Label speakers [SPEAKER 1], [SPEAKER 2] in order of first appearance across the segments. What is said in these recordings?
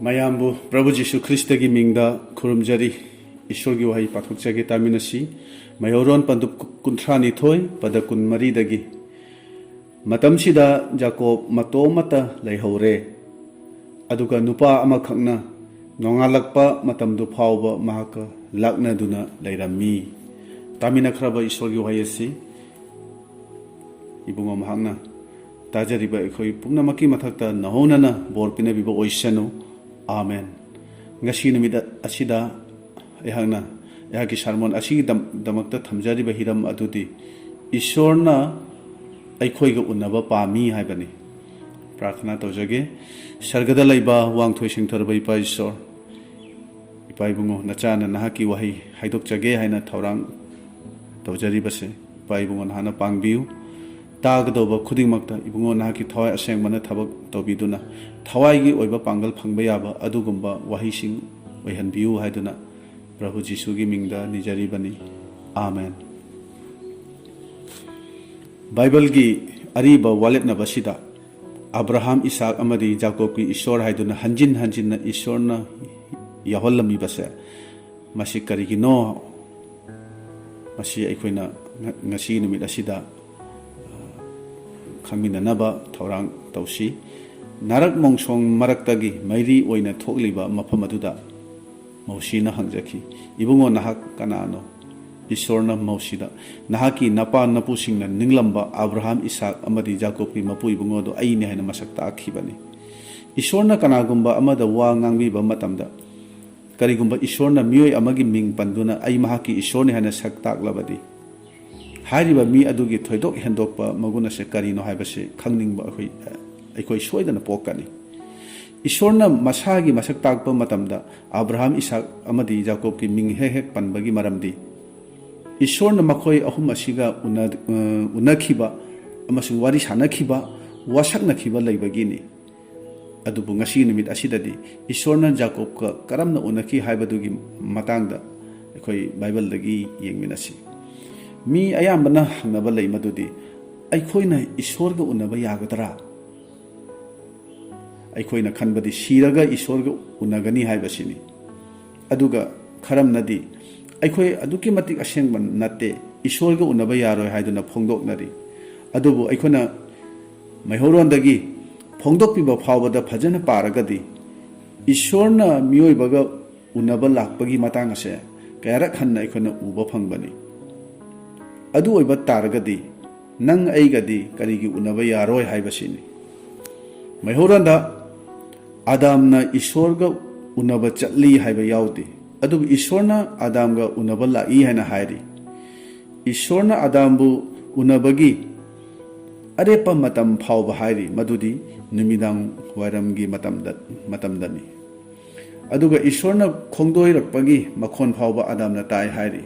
[SPEAKER 1] ꯃꯌꯥꯝꯕꯨ ꯄ꯭ꯔꯚꯨ ꯖꯤꯁꯨ ꯈ꯭ꯔꯤꯁꯇꯒꯤ ꯃꯤꯡꯗ ꯈꯨꯔꯨꯝꯖꯔꯤ ꯏꯁꯣꯔꯒꯤ ꯋꯥꯍꯩ ꯄꯥꯊꯣꯛꯆꯒꯦ ꯇꯥꯃꯤꯟꯅꯁꯤ ꯃꯩꯍꯧꯔꯣꯟ ꯄꯟꯗꯨꯞ 12 ꯄꯗ 14 ꯃꯇꯝꯁꯤꯗ ꯖꯥꯀꯣꯕ ꯃꯇꯣꯝꯃꯇ ꯂꯩꯍꯧꯔꯦ ꯑꯗꯨꯒ ꯅꯨꯄꯥ ꯑꯃꯈꯛꯅ ꯅꯣꯡꯉꯥꯜꯂꯛꯄ ꯃꯇꯝꯗꯨ ꯐꯥꯎꯕ ꯃꯍꯥꯛꯀ ꯂꯥꯛꯅꯗꯨꯅ ꯂꯩꯔꯝꯃꯤ ꯇꯥꯃꯤꯟꯅꯈ꯭ꯔꯕ ꯏꯁꯣꯔꯒꯤ ꯋꯥꯍꯩ ꯑꯁꯤ ꯏꯕꯨꯡꯉꯣ ꯃꯍꯥꯛꯅ ꯇꯥꯖꯔꯤꯕ ꯑꯩꯈꯣꯏ ꯄꯨꯝꯅꯃꯛꯀꯤ ꯃꯊꯛꯇ ꯅꯍꯧꯅꯅ ꯕꯣꯔ ꯄꯤꯅꯕꯤꯕ ꯑꯣꯏꯁꯅꯨ आमेन ngasi numida asida ehagna ehagi sermon asigi damakta thamjari hiram adudi ishorna aikhoiga unaba pami haibani प्रार्थना तौजगे सर्गदा लैबा वांगथोय सिंथरबा इपा ईश्वर इपा इबुंगो नचाना नाहाकी वही हाइदोकजगे हाइना थौरांग तौजरिबसे इपा इबुंगो नाहाना पांगबियु तागदोबा खुदिंगमक्ता इबुंगो नाहाकी थवाय असेंगमना थबक तौबिदुना थवाईगी ओइबा पांगल फंगबा याबा अदुगुंबा वहीसिंग ओइहनबियु हाइदुना प्रभु जीसुगी मिंगदा निजरिबनी आमेन बाइबल की अरीबा वालेटनबसिदा अब्राहम इसाक अमदी जाकोब की ईश्वर हाइदुना हंजिन हंजिन ईश्वरना याहोलमी बसे मसी करिगिनो मसी अखोइना ngasi numit asida खंगमिननबा थौरांग तौसी नारक मोंसोंग मरक्तगी Mary ओइना थोकलिबा मफम अदुदा मौसीना हंगजखी Ibungo नाहक कनानो ईश्वरना मौसीदा नाहकी नपा नपुसिंगना निंगलंबा अब्राहम इसाक अमदी जाकोब की मपु इबुंगो दो आइने हैना मसक ताखिबनी ईश्वरना कनागुंबा अमदा वा ngangbीबा मतमदा करिगुंबा ईश्वरना मियोय अमगी मिंग पंदुना आई महाकी ईश्वरने हैना सक ताकलबदी हारिबा मी अदुगी थोइदोक हेंदोकपा मगुनसे करिनो हाइबसे खंगनिंगबा अखोई सोइदना पोकनी ईश्वरना मसागी मसक ताकपा मतमदा अब्राहम इसाक अमदी जाकोब की मिंग हेक पनबगी मरमदी ईश्वरना मखोई अहुम असिगा उनखिबा अमसुंग वारी सानखिबा वासकनखिबा लैबगिनी अदुबु ngasi numit asidadi ईश्वरना जाकोब का करमना उनखि हाइबदुगी मतंगदा अखोई बाइबल दगी येंगमिनसी मी अयामना हंगबा लई मदुदी अखोइना ईश्वरगा उनबा यागदरा अखोइना खनबदी सीरगा ईश्वरगा उनगनी हाइबसिनी अदुगा खरमनदी अखोइ अदुकी मतिक असेंगबा नते ईश्वरगा उनबा यारोय हाइदुना फोंदोकनरी अदुबु अखोइना मैहोरोंदगी फोंदोकपिबा फावबदा फजना पारगदी ईश्वरना मियोइबगा उनबा लाकपगी मतंग असे कयारक हन्ना अखोइना उबा फंगबनी अदु ओइबा तारगदी नंग अइगदी करिगी उनबा यारोय हाइबसिनी मैहोरंदा आदामना ईश्वरगा उनबा चटली हाइबा याउदी अदु ईश्वरना आदामगा उनबा लाइ हाइना हाइरी ईश्वरना आदामबु उनबगी अरेपा मतम फावबा हाइरी मदुदी नुमिदांग वारमगी मतमदनी अदुगा ईश्वरना खोंदोइरकपगी मखोन फावबा आदामना ताइ हाइरी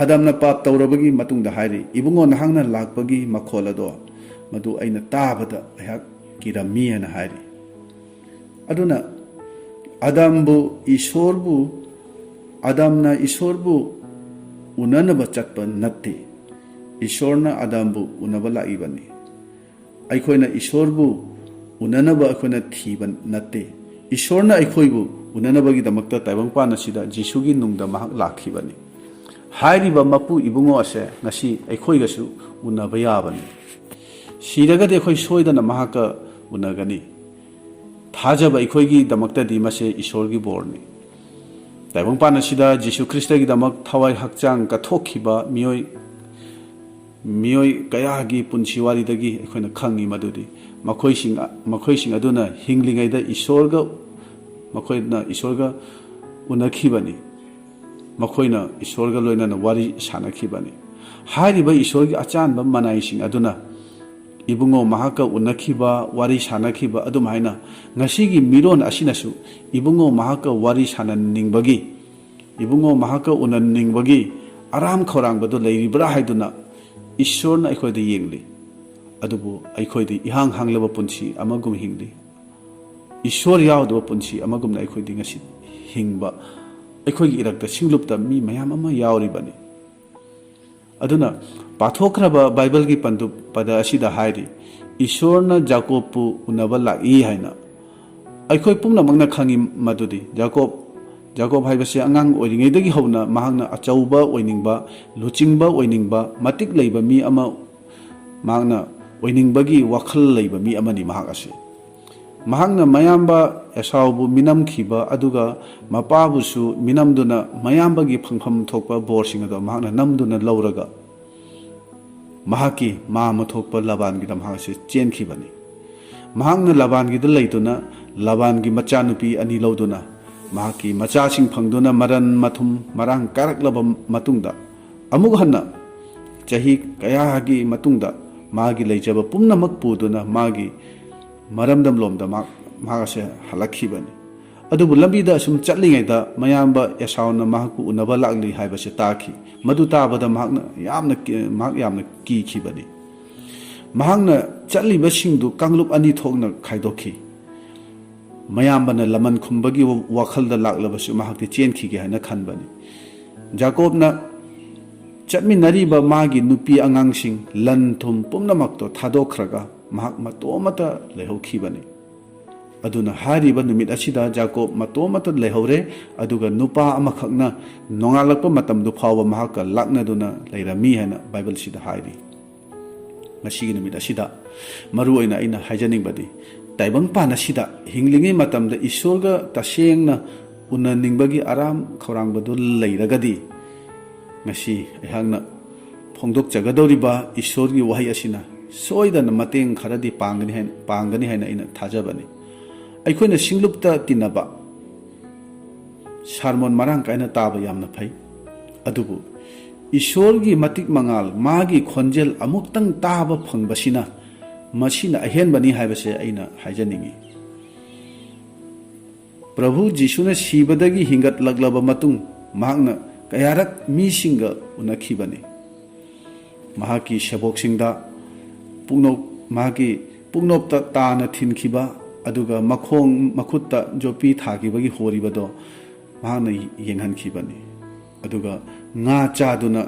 [SPEAKER 1] आदामना पाप तौरबगी मतुंगदा हाइरी इबुंगो नहांगना लाकपगी मखोल अदो मदु अइना ताबदा अहाक किरमी हना हाइरी अदुना आदामना ईश्वरबु उननबा चटपा नत्ते ईश्वरना आदामबु उनबा लाइबनी अखोइना ईश्वरबु उननबा अखोइना थीबा नत्ते ईश्वरना अखोइबु उननबगी दमक्ता ताइबंगपान असिदा जीसुगी नुंगदा महक लाखिबनी हाइरिबा मपु इबुंगो असे ngasi अखोइगसु उनबा याबनी सीरगदे अखोइ सोइदना महाका उनगनी थाजब अखोइगी दमक्तदी मसे ईश्वरगी बोरनी ताइबंगपान असिदा जीसु ख्रिस्टगी दमक थवाई हक्चांग कथोखिबा मियोय कयागी पुंसिवारीदगी अखोइना खंगी मदुदी मखोइसिंग अदुना हिंगलिंगैदा ईश्वरगा उनखिबनी मखोइना ईश्वरगा लोइनाना वारी सानखिबनी हारिबा ईश्वरगी अचानबा मनाइसिंग अदुना इबुंगो महाका उनखिबा वारी सानखिबा अदुमाइना ngasiगी मिरोन असिनासु इबुंगो महाका वारी साननिंगबगी इबुंगो महाका उननिंगबगी आराम खौरांगबदो लैरिब्रा हाइदुना ईश्वरना अखोइदा येंगली अदुबु अखोइदी इहांग हांगलबा पुंसी अमगुम हिंगली ईश्वर यावदबा पुंसी अमगुमना अखोइदी ngasi हिंगबा अखोइगी इरक्ता सिंगलुपता मी मयाम अमा यावरिबनी अदुना पाथोखरबा बाइबल की पंदुप पद असिदा हाइरी ईश्वरना जाकोबपु उनबा लाइ हाइना ꯑꯩꯈꯣꯏ ꯄꯨꯝꯅꯃꯛꯅ ꯈꯪꯉꯤ ꯃꯗꯨꯗꯤ ꯖꯥꯀꯣꯕ ꯍꯥꯏꯕꯁꯤ ꯑꯉꯥꯡ ꯑꯣꯏꯔꯤꯉꯩꯗꯒꯤ ꯍꯧꯅ ꯃꯍꯥꯛꯅ ꯑꯆꯧꯕ ꯑꯣꯏꯅꯤꯡꯕ, ꯂꯨꯆꯤꯡꯕ ꯑꯣꯏꯅꯤꯡꯕ, ꯃꯇꯤꯛ ꯂꯩꯕ ꯃꯤ ꯑꯃ ꯃꯍꯥꯛꯅ ꯑꯣꯏꯅꯤꯡꯕꯒꯤ ꯋꯥꯈꯜ ꯂꯩꯕ ꯃꯤ ꯑꯃꯅꯤ ꯃꯍꯥꯛ ꯑꯁꯤ꯫ ꯃꯍꯥꯛꯅ ꯃꯌꯥꯝꯕ ꯑꯦꯁꯥꯎꯕꯨ ꯃꯤꯅꯝꯈꯤꯕ ꯑꯗꯨꯒ ꯃꯄꯥꯕꯨꯁꯨ ꯃꯤꯅꯝꯗꯨꯅ ꯃꯌꯥꯝꯕꯒꯤ ꯐꯪꯐꯝ ꯊꯣꯛꯄ ꯕꯣꯔꯁꯤꯡ ꯑꯗꯨ ꯃꯍꯥꯛꯅ ꯅꯝꯗꯨꯅ ꯂꯧꯔꯒ ꯃꯍꯥꯛꯀꯤ ꯃꯥꯝꯃ ꯊꯣꯛꯄ ꯂꯥꯕꯥꯟꯒꯤꯗ ꯃꯍꯥꯛ ꯑꯁꯤ ꯆꯦꯟꯈꯤꯕꯅꯤ꯫ ꯃꯍꯥꯛꯅ ꯂꯥꯕꯥꯟꯒꯤꯗ ꯂꯩꯗꯨꯅ ꯂꯥꯕꯥꯟꯒꯤ ꯃꯆꯥꯅꯨꯄꯤ 2 ꯂꯧꯗꯨꯅ ꯃꯍꯥꯛꯀꯤ ꯃꯆꯥꯁꯤꯡ ꯐꯪꯗꯨꯅ ꯃꯔꯟ ꯃꯊꯨꯝ ꯃꯔꯥꯡ ꯀꯥꯏꯔꯛꯂꯕ ꯃꯇꯨꯡꯗ ꯑꯃꯨꯛ ꯍꯟꯅ ꯆꯍꯤ ꯀꯌꯥꯒꯤ ꯃꯇꯨꯡꯗ ꯃꯥꯒꯤ ꯂꯩꯖꯕ ꯄꯨꯝꯅꯃꯛ ꯄꯨꯗꯨꯅ ꯃꯥꯒꯤ ꯃꯔꯝꯗꯝ ꯂꯣꯝꯗ ꯃꯍꯥꯛ ꯑꯁꯦ ꯍꯜꯂꯛꯈꯤꯕꯅꯤ꯫ ꯑꯗꯨꯕꯨ ꯂꯝꯕꯤꯗ ꯑꯁꯨꯝ ꯆꯠꯂꯤꯉꯩꯗ ꯃꯌꯥꯝꯕ ꯑꯦꯁꯥꯎꯅ ꯃꯍꯥꯛꯄꯨ ꯎꯅꯕ ꯂꯥꯛꯂꯤ ꯍꯥꯏꯕꯁꯤ ꯇꯥꯈꯤ꯫ ꯃꯗꯨ ꯇꯥꯕꯗ ꯃꯍꯥꯛ ꯌꯥꯝꯅ ꯀꯤꯈꯤꯕꯅꯤ꯫ ꯃꯍꯥꯛꯅ ꯆꯠꯂꯤꯕꯁꯤꯡꯗꯨ ꯀꯥꯡꯂꯨꯞ 2 ꯊꯣꯛꯅ ꯈꯥꯏꯗꯣꯛꯈꯤ꯫ ꯃꯌꯥꯝꯕꯅ ꯂꯃꯟ ꯈꯨꯝꯕꯒꯤ ꯋꯥꯈꯜꯗ ꯂꯥꯛꯂꯕꯁꯨ ꯃꯍꯥꯛꯇꯤ ꯆꯦꯟꯈꯤꯒꯦ ꯍꯥꯏꯅ ꯈꯟꯕꯅꯤ꯫ ꯖꯥꯀꯣꯕꯅ ꯆꯠꯃꯤꯟꯅꯔꯤꯕ ꯃꯥꯒꯤ ꯅꯨꯄꯤ ꯑꯉꯥꯡꯁꯤꯡ, ꯂꯟ ꯊꯨꯝ ꯄꯨꯝꯅꯃꯛꯇꯣ ꯊꯥꯗꯣꯛꯈ꯭ꯔꯒ ꯃꯍꯥꯛ ꯃꯇꯣꯝꯇ ꯂꯩꯍꯧꯈꯤꯕꯅꯤ꯫ ꯑꯗꯨꯅ ꯍꯥꯏꯔꯤꯕ ꯅꯨꯃꯤꯠ ꯑꯁꯤꯗ ꯖꯥꯀꯣꯕ ꯃꯇꯣꯝꯇ ꯂꯩꯍꯧꯔꯦ, ꯑꯗꯨꯒ ꯅꯨꯄꯥ ꯑꯃꯈꯛꯅ ꯅꯣꯡꯉꯥꯜꯂꯛꯄ ꯃꯇꯝꯗꯨ ꯐꯥꯎꯕ ꯃꯍꯥꯛꯀ ꯂꯥꯛꯅꯗꯨꯅ ꯂꯩꯔꯝꯃꯤ ꯍꯥꯏꯅ ꯕꯥꯏꯕꯜꯁꯤꯗ ꯍꯥꯏꯔꯤ꯫ ꯉꯁꯤꯒꯤ ꯅꯨꯃꯤꯠ ꯑꯁꯤꯗ ꯃꯔꯨꯑꯣꯏꯅ ꯑꯩꯅ ꯍꯥꯏꯖꯅꯤꯡꯕꯗꯤ ꯇꯥꯏꯕꯪꯄꯥꯟ ꯑꯁꯤꯗ ꯍꯤꯡꯂꯤꯉꯩ ꯃꯇꯝꯗ ꯏꯁꯣꯔꯒ ꯇꯁꯦꯡꯅ ꯎꯅꯅꯤꯡꯕꯒꯤ ꯑꯔꯥꯝ ꯈꯧꯔꯥꯡꯕꯗꯨ ꯂꯩꯔꯒꯗꯤ ꯉꯁꯤ ꯑꯩꯍꯥꯛꯅ ꯐꯣꯡꯗꯣꯛꯆꯒꯗꯧꯔꯤꯕ ꯏꯁꯣꯔꯒꯤ ꯋꯥꯍꯩ ꯑꯁꯤꯅ ꯁꯣꯏꯗꯅ ꯃꯇꯦꯡ ꯈꯔꯗꯤ ꯄꯥꯡꯒꯅꯤ ꯍꯥꯏꯅ ꯑꯩꯅ ꯊꯥꯖꯕꯅꯤ꯫ ꯑꯩꯈꯣꯏꯅ ꯁꯤꯡꯂꯨꯞꯇ ꯇꯤꯟꯅꯕ, ꯁꯥꯔꯃꯣꯟ ꯃꯔꯥꯡ ꯀꯥꯏꯅ ꯇꯥꯕ ꯌꯥꯝꯅ ꯐꯩ, ꯑꯗꯨꯕꯨ ꯏꯁꯣꯔꯒꯤ ꯃꯇꯤꯛ ꯃꯉꯥꯜ, ꯃꯥꯒꯤ ꯈꯣꯟꯖꯦꯜ ꯑꯃꯨꯛꯇꯪ ꯇꯥꯕ ꯐꯪꯕꯁꯤꯅ ꯃꯁꯤꯅ ꯑꯍꯦꯟꯕꯅꯤ ꯍꯥꯏꯕꯁꯦ ꯑꯩꯅ ꯍꯥꯏꯖꯅꯤꯡꯉꯤ꯫ ꯄ꯭ꯔꯚꯨ ꯖꯤꯁꯨꯅ ꯁꯤꯕꯗꯒꯤ ꯍꯤꯡꯒꯠꯂꯛꯂꯕ ꯃꯇꯨꯡ ꯃꯍꯥꯛꯅ ꯀꯌꯥꯔꯛ ꯃꯤꯁꯤꯡꯒ ꯎꯅꯈꯤꯕꯅꯤ꯫ ꯃꯍꯥꯛꯀꯤ ꯁꯦꯕꯣꯛꯁꯤꯡꯗ ꯃꯍꯥꯛꯀꯤ ꯄꯨꯛꯅꯣꯞꯇ ꯇꯥꯅ ꯊꯤꯟꯈꯤꯕ, ꯑꯗꯨꯒ ꯃꯈꯨꯠꯇ ꯖꯣꯄꯤ ꯊꯥꯈꯤꯕꯒꯤ ꯍꯣꯔꯤꯕꯗꯣ ꯃꯍꯥꯛꯅ ꯌꯦꯡꯍꯟꯈꯤꯕꯅꯤ꯫ ꯑꯗꯨꯒ ꯉꯥ ꯆꯥꯗꯨꯅ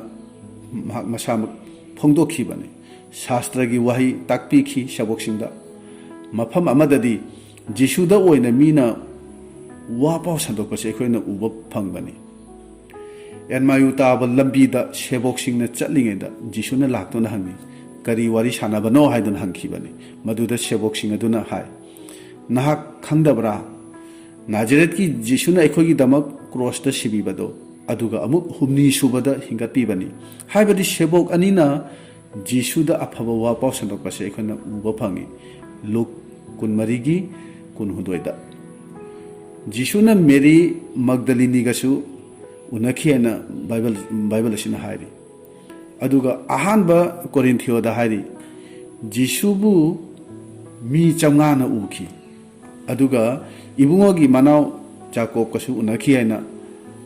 [SPEAKER 1] ꯃꯍꯥꯛ ꯃꯁꯥꯃꯛ ꯐꯣꯡꯗꯣꯛꯈꯤꯕꯅꯤ꯫ ꯁꯥꯁꯇ꯭ꯔꯒꯤ ꯋꯥꯍꯩ ꯇꯥꯛꯄꯤꯈꯤ ꯁꯦꯕꯣꯛꯁꯤꯡꯗ꯫ ꯃꯐꯝ ꯑꯃꯗꯗꯤ ꯖꯤꯁꯨꯗ ꯑꯣꯏꯅ ꯃꯤꯅ ꯋꯥ ꯄꯥꯎ ꯁꯟꯗꯣꯛꯄꯁꯦ ꯑꯩꯈꯣꯏꯅ ꯎꯕ ꯐꯪꯕꯅꯤ꯫ ꯑꯦꯟꯃꯥꯌꯨ ꯇꯥꯕ ꯂꯝꯕꯤꯗ ꯁꯦꯕꯣꯛꯁꯤꯡꯅ ꯆꯠꯂꯤꯉꯩꯗ ꯖꯤꯁꯨꯅ ꯂꯥꯛꯇꯨꯅ ꯍꯪꯉꯤ, ꯀꯔꯤ ꯋꯥꯔꯤ ꯁꯥꯟꯅꯕꯅꯣ ꯍꯥꯏꯗꯨꯅ ꯍꯪꯈꯤꯕꯅꯤ꯫ ꯃꯗꯨꯗ ꯁꯦꯕꯣꯛꯁꯤꯡ ꯑꯗꯨꯅ ꯍꯥꯏ, ꯅꯍꯥꯛ ꯈꯪꯗꯕ꯭ꯔꯥ? ꯅꯥꯖꯔꯦꯠꯀꯤ ꯖꯤꯁꯨꯅ ꯑꯩꯈꯣꯏꯒꯤꯗꯃꯛ ꯀ꯭ꯔꯣꯁꯇ ꯁꯤꯕꯤꯕꯗꯣ, ꯑꯗꯨꯒ ꯑꯃꯨꯛ 7 ꯁꯨꯕꯗ ꯍꯤꯡꯒꯠꯄꯤꯕꯅꯤ꯫ ꯍꯥꯏꯕꯗꯤ ꯁꯦꯕꯣꯛ ꯑꯅꯤꯅ ꯖꯤꯁꯨꯗ ꯑꯐꯕ ꯋꯥ ꯄꯥꯎ ꯁꯟꯗꯣꯛꯄꯁꯦ ꯑꯩꯈꯣꯏꯅ ꯎꯕ ꯐꯪꯉꯤ꯫ ꯂꯨꯛ 24:22ꯗ ꯖꯤꯁꯨꯅ ꯃꯦꯔꯤ ꯃꯒꯗꯂꯤꯅꯤꯒꯁꯨ ꯎꯅꯈꯤ ꯍꯥꯏꯅ ꯕꯥꯏꯕꯜ ꯑꯁꯤꯅ ꯍꯥꯏꯔꯤ꯫ ꯑꯗꯨꯒ ꯑꯍꯥꯟꯕ ꯀꯣꯔꯤꯟꯊꯤꯌꯣꯗ ꯍꯥꯏꯔꯤ, ꯖꯤꯁꯨꯕꯨ ꯃꯤ 500ꯅ ꯎꯈꯤ, ꯑꯗꯨꯒ ꯏꯕꯨꯡꯉꯣꯒꯤ ꯃꯅꯥꯎ ꯖꯥꯀꯣꯕꯀꯁꯨ ꯎꯅꯈꯤ ꯍꯥꯏꯅ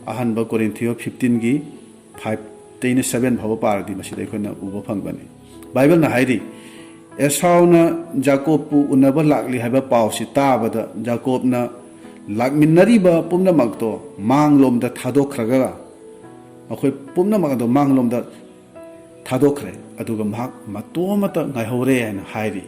[SPEAKER 1] ꯑꯍꯥꯟꯕ ꯀꯣꯔꯤꯟꯊꯤꯌꯣ 15:5-7 ꯐꯥꯎꯕ ꯄꯥꯔꯗꯤ ꯃꯁꯤꯗ ꯑꯩꯈꯣꯏꯅ ꯎꯕ ꯐꯪꯕꯅꯤ꯫ ꯕꯥꯏꯕꯜꯅ ꯍꯥꯏꯔꯤ, ꯑꯦꯁꯥꯎꯅ ꯖꯥꯀꯣꯕꯄꯨ ꯎꯅꯕ ꯂꯥꯛꯂꯤ ꯍꯥꯏꯕ ꯄꯥꯎꯁꯤ ꯇꯥꯕꯗ ꯖꯥꯀꯣꯕꯅ ꯂꯥꯛꯃꯤꯟꯅꯔꯤꯕ ꯄꯨꯝꯅꯃꯛꯇꯣ ꯃꯥꯡꯂꯣꯝꯗ ꯊꯥꯗꯣꯛꯈ꯭ꯔꯒ ꯑꯩꯈꯣꯏ ꯄꯨꯝꯅꯃꯛ ꯑꯗꯣ ꯃꯥꯡꯂꯣꯝꯗ ꯊꯥꯗꯣꯛꯈ꯭ꯔꯦ, ꯑꯗꯨꯒ ꯃꯍꯥꯛ ꯃꯇꯣꯝꯇ ꯉꯥꯏꯍꯧꯔꯦ ꯍꯥꯏꯅ ꯍꯥꯏꯔꯤ꯫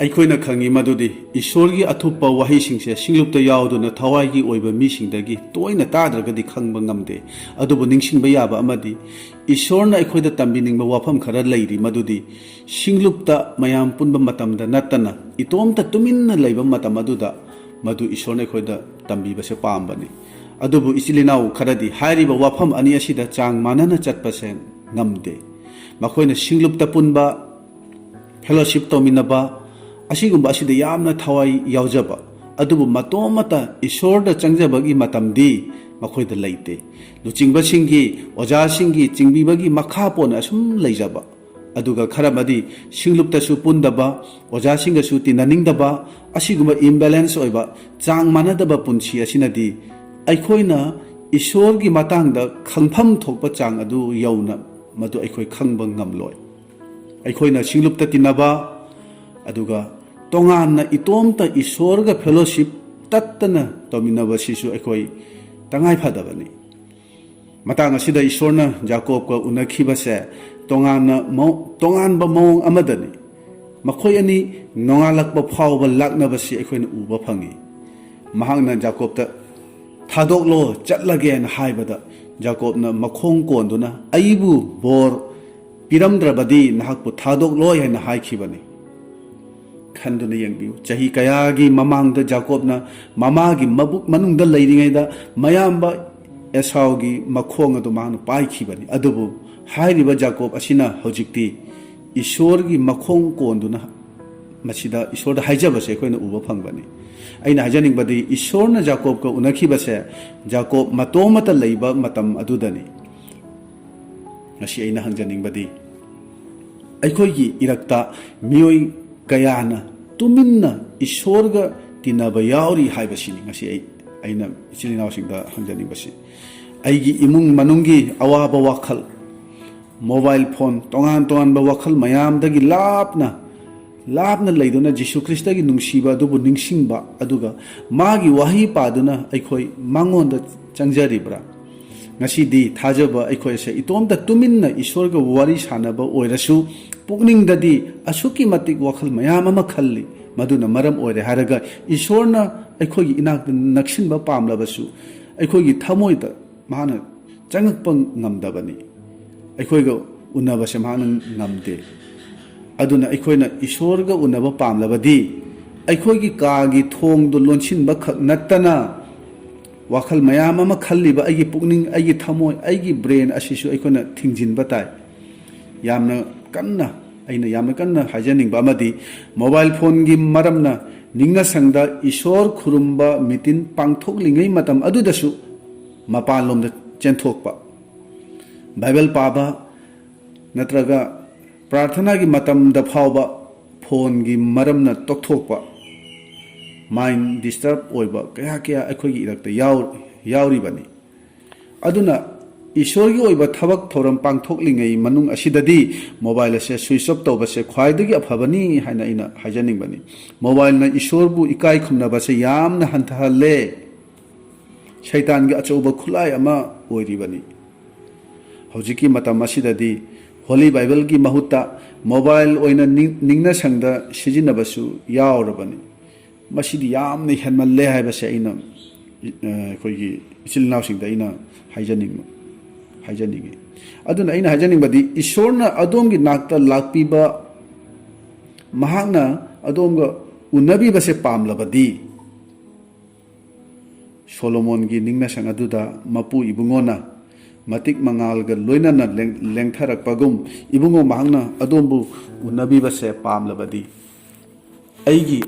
[SPEAKER 1] ꯑꯩꯈꯣꯏꯅ ꯈꯪꯉꯤ ꯃꯗꯨꯗꯤ ꯏꯁꯣꯔꯒꯤ ꯑꯊꯨꯞꯄ ꯋꯥꯍꯩꯁꯤꯡꯁꯦ ꯁꯤꯡꯂꯨꯞꯇ ꯌꯥꯎꯗꯨꯅ ꯊꯋꯥꯏꯒꯤ ꯑꯣꯏꯕ ꯃꯤꯁꯤꯡꯗꯒꯤ ꯇꯣꯏꯅ ꯇꯥꯗ꯭ꯔꯒꯗꯤ ꯈꯪꯕ ꯉꯝꯗꯦ꯫ ꯑꯗꯨꯕꯨ ꯅꯤꯡꯁꯤꯡꯕ ꯌꯥꯕ ꯑꯃꯗꯤ ꯏꯁꯣꯔꯅ ꯑꯩꯈꯣꯏꯗ ꯇꯝꯕꯤꯅꯤꯡꯕ ꯋꯥꯐꯝ ꯈꯔ ꯂꯩꯔꯤ, ꯃꯗꯨꯗꯤ ꯁꯤꯡꯂꯨꯞꯇ ꯃꯌꯥꯝ ꯄꯨꯟꯕ ꯃꯇꯝꯗ ꯅꯠꯇꯅ ꯏꯇꯣꯝꯇ ꯇꯨꯃꯤꯟꯅ ꯂꯩꯕ ꯃꯇꯝ ꯑꯗꯨꯗ ꯃꯗꯨ ꯏꯁꯣꯔꯅ ꯑꯩꯈꯣꯏꯗ ꯇꯝꯕꯤꯕꯁꯦ ꯄꯥꯝꯕꯅꯤ꯫ ꯑꯗꯨꯕꯨ ꯏꯆꯤꯜ ꯏꯅꯥꯎ ꯈꯔꯗꯤ ꯍꯥꯏꯔꯤꯕ ꯋꯥꯐꯝ ꯑꯅꯤ ꯑꯁꯤꯗ ꯆꯥꯡ ꯃꯥꯟꯅꯅ ꯆꯠꯄꯁꯦ ꯉꯝꯗꯦ꯫ ꯃꯈꯣꯏꯅ ꯁꯤꯡꯂꯨꯞꯇ ꯄꯨꯟꯕ, ꯐꯦꯂꯣꯁꯤꯞ ꯇꯧꯃꯤꯟꯅꯕ ꯑꯁꯤꯒꯨꯝꯕ ꯑꯁꯤꯗ ꯌꯥꯝꯅ ꯊꯋꯥꯏ ꯌꯥꯎꯖꯕ, ꯑꯗꯨꯕꯨ ꯃꯇꯣꯝꯇ ꯏꯁꯣꯔꯗ ꯆꯪꯖꯕꯒꯤ ꯃꯇꯝꯗꯤ ꯃꯈꯣꯏꯗ ꯂꯩꯇꯦ꯫ ꯂꯨꯆꯤꯡꯕꯁꯤꯡꯒꯤ, ꯑꯣꯖꯥꯁꯤꯡꯒꯤ ꯆꯤꯡꯕꯤꯕꯒꯤ ꯃꯈꯥ ꯄꯣꯟꯅ ꯑꯁꯨꯝ ꯂꯩꯖꯕ, ꯑꯗꯨꯒ ꯈꯔ ꯑꯃꯗꯤ ꯁꯤꯡꯂꯨꯞꯇꯁꯨ ꯄꯨꯟꯗꯕ, ꯑꯣꯖꯥꯁꯤꯡꯒꯁꯨ ꯇꯤꯟꯅꯅꯤꯡꯗꯕ, ꯑꯁꯤꯒꯨꯝꯕ ꯏꯝꯕꯦꯂꯦꯟꯁ ꯑꯣꯏꯕ ꯆꯥꯡ ꯃꯥꯟꯅꯗꯕ ꯄꯨꯟꯁꯤ ꯑꯁꯤꯅꯗꯤ ꯑꯩꯈꯣꯏꯅ ꯏꯁꯣꯔꯒꯤ ꯃꯇꯥꯡꯗ ꯈꯪꯐꯝ ꯊꯣꯛꯄ ꯆꯥꯡ ꯑꯗꯨ ꯌꯧꯅ ꯃꯗꯨ ꯑꯩꯈꯣꯏ ꯈꯪꯕ ꯉꯝꯂꯣꯏ꯫ ꯑꯩꯈꯣꯏꯅ ꯁꯤꯡꯂꯨꯞꯇ ꯇꯤꯟꯅꯕ, ꯑꯗꯨꯒ ꯇꯣꯉꯥꯟꯅ ꯏꯇꯣꯝꯇ ꯏꯁꯣꯔꯒ ꯐꯦꯂꯣꯁꯤꯞ ꯇꯠꯇꯅ ꯇꯧꯃꯤꯟꯅꯕꯁꯤꯁꯨ ꯑꯩꯈꯣꯏ ꯇꯉꯥꯏ ꯐꯗꯕꯅꯤ꯫ ꯃꯇꯥꯡ ꯑꯁꯤꯗ ꯏꯁꯣꯔꯅ ꯖꯥꯀꯣꯕꯀ ꯎꯅꯈꯤꯕꯁꯦ ꯇꯣꯉꯥꯟꯕ ꯃꯑꯣꯡ ꯑꯃꯗꯅꯤ꯫ ꯃꯈꯣꯏ ꯑꯅꯤ ꯅꯣꯡꯉꯥꯜꯂꯛꯄ ꯐꯥꯎꯕ ꯂꯥꯛꯅꯕꯁꯤ ꯑꯩꯈꯣꯏꯅ ꯎꯕ ꯐꯪꯏ꯫ ꯃꯍꯥꯛꯅ ꯖꯥꯀꯣꯕꯇ ꯊꯥꯗꯣꯛꯂꯣ ꯆꯠꯂꯒꯦꯅ ꯍꯥꯏꯕꯗ ꯖꯥꯀꯣꯕꯅ ꯃꯈꯣꯡ ꯀꯣꯟꯗꯨꯅ ꯑꯩꯕꯨ ꯕꯣꯔ ꯄꯤꯔꯝꯗ꯭ꯔꯕꯗꯤ ꯅꯍꯥꯛꯄꯨ ꯊꯥꯗꯣꯛꯂꯣꯏ ꯍꯥꯏꯅ ꯍꯥꯏꯈꯤꯕꯅꯤ꯫ ꯈꯟꯗꯨꯅ ꯌꯦꯡꯕꯤꯌꯨ, ꯆꯍꯤ ꯀꯌꯥꯒꯤ ꯃꯃꯥꯡꯗ ꯖꯥꯀꯣꯕꯅ ꯃꯃꯥꯒꯤ ꯃꯕꯨꯛ ꯃꯅꯨꯡꯗ ꯂꯩꯔꯤꯉꯩꯗ ꯃꯌꯥꯝꯕ ꯑꯦꯁꯥꯎꯒꯤ ꯃꯈꯣꯡ ꯑꯗꯨ ꯃꯍꯥꯛꯅ ꯄꯥꯏꯈꯤꯕꯅꯤ꯫ ꯑꯗꯨꯕꯨ ꯍꯥꯏꯔꯤꯕ ꯖꯥꯀꯣꯕ ꯑꯁꯤꯅ ꯍꯧꯖꯤꯛꯇꯤ ꯏꯁꯣꯔꯒꯤ ꯃꯈꯣꯡ ꯀꯣꯟꯗꯨꯅ ꯃꯁꯤꯗ ꯏꯁꯣꯔꯗ ꯍꯥꯏꯖꯕꯁꯦ ꯑꯩꯈꯣꯏꯅ ꯎꯕ ꯐꯪꯕꯅꯤ꯫ ꯑꯩꯅ ꯍꯥꯏꯖꯅꯤꯡꯕꯗꯤ ꯏꯁꯣꯔꯅ ꯖꯥꯀꯣꯕꯀ ꯎꯅꯈꯤꯕꯁꯦ ꯖꯥꯀꯣꯕ ꯃꯇꯣꯝꯇ ꯂꯩꯕ ꯃꯇꯝ ꯑꯗꯨꯗꯅꯤ꯫ ꯉꯁꯤ ꯑꯩꯅ ꯍꯪꯖꯅꯤꯡꯕꯗꯤ ꯑꯩꯈꯣꯏꯒꯤ ꯏꯔꯛꯇ ꯃꯤꯑꯣꯏ ꯀꯌꯥꯅ ꯇꯨꯃꯤꯟꯅ ꯏꯁꯣꯔꯒ ꯇꯤꯟꯅꯕ ꯌꯥꯎꯔꯤ ꯍꯥꯏꯕꯁꯤꯅꯤ ꯉꯁꯤ ꯑꯩꯅ ꯏꯆꯤꯜ ꯏꯅꯥꯎꯁꯤꯡꯗ ꯍꯪꯖꯅꯤꯡꯕꯁꯤ꯫ ꯑꯩꯒꯤ ꯏꯃꯨꯡ ꯃꯅꯨꯡꯒꯤ ꯑꯋꯥꯕ ꯋꯥꯈꯜ, ꯃꯣꯕꯥꯏꯜ ꯐꯣꯟ, ꯇꯣꯉꯥꯟ ꯇꯣꯉꯥꯟꯕ ꯋꯥꯈꯜ ꯃꯌꯥꯝꯗꯒꯤ ꯂꯥꯞꯅ ꯂꯩꯗꯨꯅ ꯖꯤꯁꯨ ꯈ꯭ꯔꯤꯁꯇꯒꯤ ꯅꯨꯡꯁꯤꯕ ꯑꯗꯨꯕꯨ ꯅꯤꯡꯁꯤꯡꯕ ꯑꯗꯨꯒ ꯃꯥꯒꯤ ꯋꯥꯍꯩ ꯄꯥꯗꯨꯅ ꯑꯩꯈꯣꯏ ꯃꯉꯣꯟꯗ ꯆꯪꯖꯔꯤꯕ꯭ꯔꯥ? ꯉꯁꯤꯗꯤ ꯊꯥꯖꯕ ꯑꯩꯈꯣꯏꯁꯦ ꯏꯇꯣꯝꯇ ꯇꯨꯃꯤꯟꯅ ꯏꯁꯣꯔꯒ ꯋꯥꯔꯤ ꯁꯥꯟꯅꯕ ꯑꯣꯏꯔꯁꯨ ꯄꯨꯛꯅꯤꯡꯗꯗꯤ ꯑꯁꯨꯛꯀꯤ ꯃꯇꯤꯛ ꯋꯥꯈꯜ ꯃꯌꯥꯝ ꯑꯃ ꯈꯜꯂꯤ꯫ ꯃꯗꯨꯅ ꯃꯔꯝ ꯑꯣꯏꯔꯦ ꯍꯥꯏꯔꯒ ꯏꯁꯣꯔꯅ ꯑꯩꯈꯣꯏꯒꯤ ꯏꯅꯥꯛꯇ ꯅꯛꯁꯤꯟꯕ ꯄꯥꯝꯂꯕꯁꯨ ꯑꯩꯈꯣꯏꯒꯤ ꯊꯃꯣꯏꯗ ꯃꯥꯅ ꯆꯪꯉꯛꯄ ꯉꯝꯗꯕꯅꯤ꯫ ꯑꯩꯈꯣꯏꯒ ꯎꯅꯕꯁꯦ ꯃꯥꯅ ꯉꯝꯗꯦ꯫ ꯑꯗꯨꯅ ꯑꯩꯈꯣꯏꯅ ꯏꯁꯣꯔꯒ ꯎꯅꯕ ꯄꯥꯝꯂꯕꯗꯤ ꯑꯩꯈꯣꯏꯒꯤ ꯀꯥꯒꯤ ꯊꯣꯡꯗꯣ ꯂꯣꯟꯁꯤꯟꯕ ꯈꯛ ꯅꯠꯇꯅ ꯋꯥꯈꯜ ꯃꯌꯥꯝ ꯑꯃ ꯈꯜꯂꯤꯕ ꯑꯩꯒꯤ ꯄꯨꯛꯅꯤꯡ, ꯑꯩꯒꯤ ꯊꯃꯣꯏ, ꯑꯩꯒꯤ ꯕ꯭ꯔꯦꯟ ꯑꯁꯤꯁꯨ ꯑꯩꯈꯣꯏꯅ ꯊꯤꯡꯖꯤꯟꯕ ꯇꯥꯏ꯫ ꯑꯩꯅ ꯌꯥꯝꯅ ꯀꯟꯅ ꯍꯥꯏꯖꯅꯤꯡꯕ ꯑꯃꯗꯤ ꯃꯣꯕꯥꯏꯜ ꯐꯣꯟꯒꯤ ꯃꯔꯝꯅ ꯅꯤꯡꯅꯁꯪꯗ ꯏꯁꯣꯔ ꯈꯨꯔꯨꯝꯕ ꯃꯤꯇꯤꯟ ꯄꯥꯡꯊꯣꯛꯂꯤꯉꯩ ꯃꯇꯝ ꯑꯗꯨꯗꯁꯨ ꯃꯄꯥꯟꯂꯣꯝꯗ ꯆꯦꯟꯊꯣꯛꯄ, ꯕꯥꯏꯕꯜ ꯄꯥꯕ ꯅꯠꯇ꯭ꯔꯒ ꯄ꯭ꯔꯥꯔꯊꯅꯥꯒꯤ ꯃꯇꯝꯗ ꯐꯥꯎꯕ ꯐꯣꯟꯒꯤ ꯃꯔꯝꯅ ꯇꯣꯛꯊꯣꯛꯄ, ꯃꯥꯏꯟ ꯗꯤꯁꯇꯔꯕ ꯑꯣꯏꯕ ꯀꯌꯥ ꯑꯩꯈꯣꯏꯒꯤ ꯏꯔꯛꯇ ꯌꯥꯎꯔꯤꯕꯅꯤ꯫ ꯑꯗꯨꯅ ꯏꯁꯣꯔꯒꯤ ꯑꯣꯏꯕ ꯊꯕꯛ ꯊꯧꯔꯝ ꯄꯥꯡꯊꯣꯛꯂꯤꯉꯩ ꯃꯅꯨꯡ ꯑꯁꯤꯗꯗꯤ ꯃꯣꯕꯥꯏꯜ ꯑꯁꯦ ꯁ꯭ꯋꯤꯆ ꯑꯣꯐ ꯇꯧꯕꯁꯦ ꯈ꯭ꯋꯥꯏꯗꯒꯤ ꯑꯐꯕꯅꯤ ꯍꯥꯏꯅ ꯑꯩꯅ ꯍꯥꯏꯖꯅꯤꯡꯕꯅꯤ꯫ ꯃꯣꯕꯥꯏꯜꯅ ꯏꯁꯣꯔꯕꯨ ꯏꯀꯥꯏ ꯈꯨꯝꯅꯕꯁꯦ ꯌꯥꯝꯅ ꯍꯟꯊꯍꯜꯂꯦ꯫ ꯁꯩꯇꯥꯟꯒꯤ ꯑꯆꯧꯕ ꯈꯨꯠꯂꯥꯏ ꯑꯃ ꯑꯣꯏꯔꯤꯕꯅꯤ꯫ ꯍꯧꯖꯤꯛꯀꯤ ꯃꯇꯝ ꯑꯁꯤꯗꯗꯤ ꯍꯣꯂꯤ ꯕꯥꯏꯕꯜꯒꯤ ꯃꯍꯨꯠꯇ ꯃꯣꯕꯥꯏꯜ ꯑꯣꯏꯅ ꯅꯤꯡꯅꯁꯪꯗ ꯁꯤꯖꯤꯟꯅꯕꯁꯨ ꯌꯥꯎꯔꯕꯅꯤ꯫ ꯃꯁꯤꯗꯤ ꯌꯥꯝꯅ ꯍꯦꯟꯃꯜꯂꯦ ꯍꯥꯏꯕꯁꯦ ꯑꯩꯅ ꯑꯩꯈꯣꯏꯒꯤ ꯏꯆꯤꯜ ꯏꯅꯥꯎꯁꯤꯡꯗ ꯑꯩꯅ ꯍꯥꯏꯖꯅꯤꯡꯉꯤ꯫ ꯑꯗꯨꯅ ꯑꯩꯅ ꯍꯥꯏꯖꯅꯤꯡꯕꯗꯤ ꯏꯁꯣꯔꯅ ꯑꯗꯣꯝꯒꯤ ꯅꯥꯛꯇ ꯂꯥꯛꯄꯤꯕ, ꯃꯍꯥꯛꯅ ꯑꯗꯣꯝꯒ ꯎꯅꯕꯤꯕꯁꯦ ꯄꯥꯝꯂꯕꯗꯤ ꯁꯣꯂꯣꯃꯣꯟꯒꯤ ꯅꯤꯡꯅꯁꯪ ꯑꯗꯨꯗ ꯃꯄꯨ ꯏꯕꯨꯡꯉꯣꯅ ꯃꯇꯤꯛ ꯃꯉꯥꯜꯒ ꯂꯣꯏꯅꯅ ꯂꯦꯡꯊꯔꯛꯄꯒꯨꯝ, ꯏꯕꯨꯡꯉꯣ ꯃꯍꯥꯛꯅ ꯑꯗꯣꯝꯕꯨ ꯎꯅꯕꯤꯕꯁꯦ ꯄꯥꯝꯂꯕꯗꯤ ꯑꯩꯒꯤ